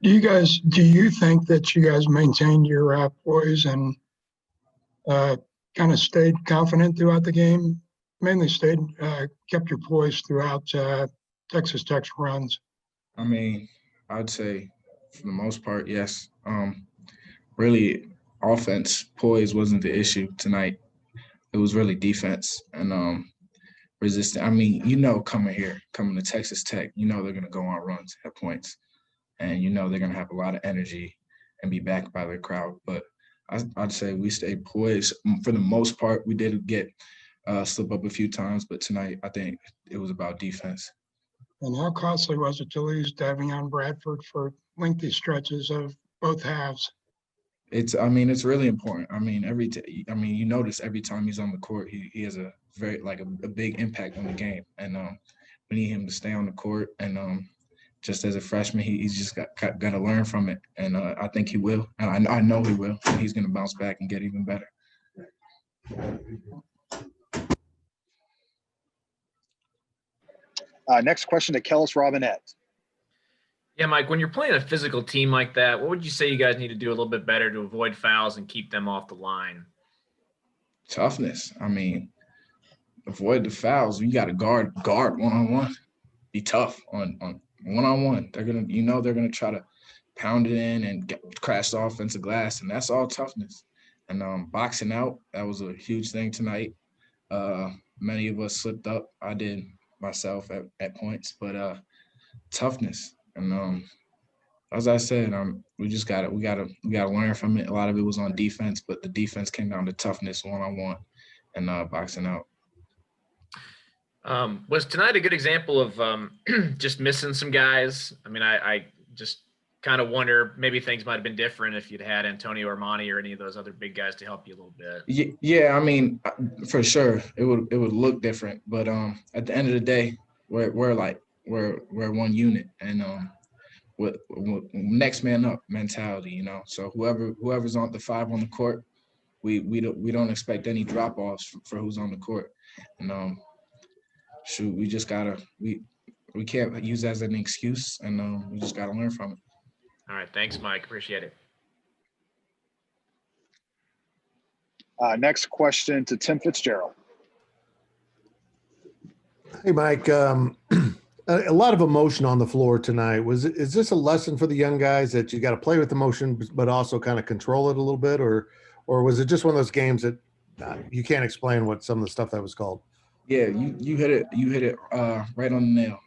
Do you think that you guys maintained your poise and uh, kind of stayed confident throughout the game? Mainly kept your poise throughout Texas Tech's runs. I mean, I'd say for the most part, yes. Really, offense poise wasn't the issue tonight. It was really defense and resistant. I mean, coming to Texas Tech, they're gonna go on runs at points, and they're gonna have a lot of energy and be backed by their crowd. But I'd say we stayed poised for the most part. We did get slip up a few times, but tonight I think it was about defense. And how costly was it to lose Davion Bradford for lengthy stretches of both halves? It's really important. You notice every time he's on the court, he has a very a big impact on the game, and we need him to stay on the court. And just as a freshman, he's just got to learn from it, and I think he will. And I know he will. And he's going to bounce back and get even better. Next question to Kellis Robinette. Yeah, Mike, when you're playing a physical team like that, what would you say you guys need to do a little bit better to avoid fouls and keep them off the line? Toughness. Avoid the fouls. You got to guard one-on-one. Be tough on one-on-one. They're gonna try to pound it in and crash the offensive glass, and that's all toughness. And boxing out, that was a huge thing tonight. Many of us slipped up. I did myself at points, but toughness. And as I said, we gotta learn from it. A lot of it was on defense, but the defense came down to toughness, one-on-one, and boxing out. Was tonight a good example of just missing some guys? I just kind of wonder maybe things might have been different if you'd had Antonio Armani or any of those other big guys to help you a little bit. Yeah, for sure it would look different, but at the end of the day, we're one unit, and with next man up mentality, So whoever's on the five on the court, we don't expect any drop offs for who's on the court, and we just gotta we can't use that as an excuse, and we just gotta learn from it. All right, thanks, Mike. Appreciate it. Next question to Tim Fitzgerald. Hey, Mike. A lot of emotion on the floor tonight. Is this a lesson for the young guys that you got to play with emotion, but also kind of control it a little bit, or was it just one of those games that you can't explain what some of the stuff that was called? Yeah, you hit it. You hit it right on the nail.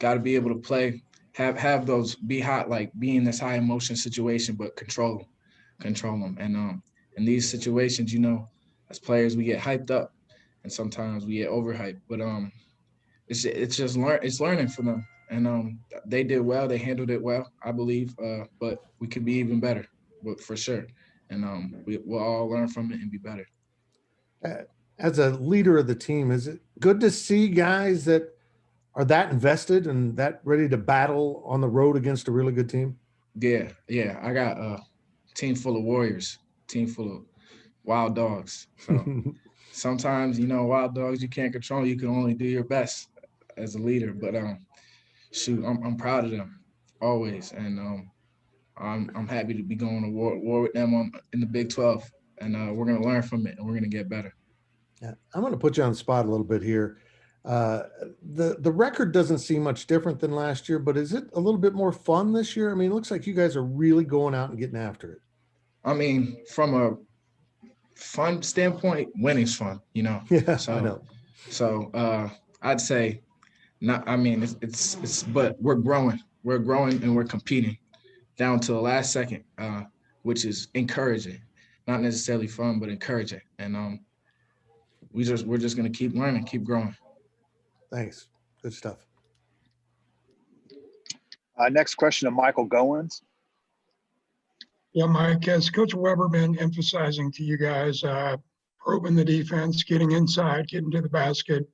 Got to be able to play, have those, be hot, like be in this high emotion situation, but control them. And in these situations, as players, we get hyped up, and sometimes we get overhyped. But it's learning for them, and they did well. They handled it well, I believe. But we could be even better, but for sure. And we'll all learn from it and be better. As a leader of the team, is it good to see guys that are that invested and that ready to battle on the road against a really good team? Yeah. I got a team full of warriors, team full of wild dogs. So sometimes, wild dogs you can't control. You can only do your best as a leader. But I'm proud of them always, and I'm happy to be going to war with them in the Big 12, and we're gonna learn from it and we're gonna get better. Yeah, I'm going to put you on the spot a little bit here. The record doesn't seem much different than last year, but is it a little bit more fun this year? It looks like you guys are really going out and getting after it. From a fun standpoint, winning's fun, Yeah, I know. So I'd say not. But we're growing, and we're competing down to the last second, which is encouraging. Not necessarily fun, but encouraging, and we're just gonna keep learning, keep growing. Thanks. Good stuff. Next question to Michael Goins. Yeah, Mike, has Coach Weber been emphasizing to you guys probing the defense, getting inside, getting to the basket?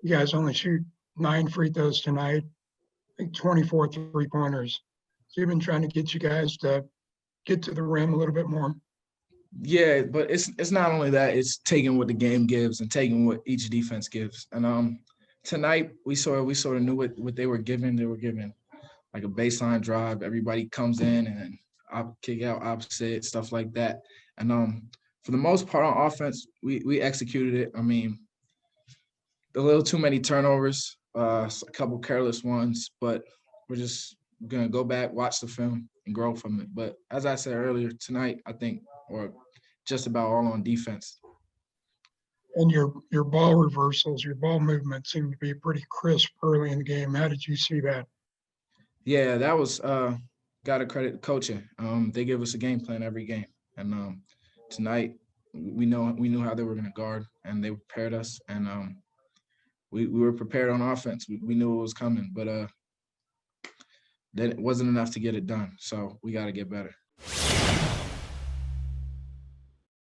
You guys only shoot 9 free throws tonight, I think 24 3-pointers. So you've been trying to get you guys to get to the rim a little bit more. Yeah, but it's not only that, it's taking what the game gives and taking what each defense gives. And tonight we sort of knew what they were given. They were given like a baseline drive. Everybody comes in and kick out opposite, stuff like that. And for the most part on offense, we executed it. I mean, a little too many turnovers, a couple careless ones, but we're just gonna go back, watch the film, and grow from it. But as I said earlier tonight, I think we're just about all on defense. And your ball reversals, your ball movement seemed to be pretty crisp early in the game. How did you see that? Yeah, that was gotta credit the coaching. They give us a game plan every game, and tonight we knew how they were gonna guard, and they prepared us, and we were prepared on offense. We knew it was coming, but then it wasn't enough to get it done. So we got to get better.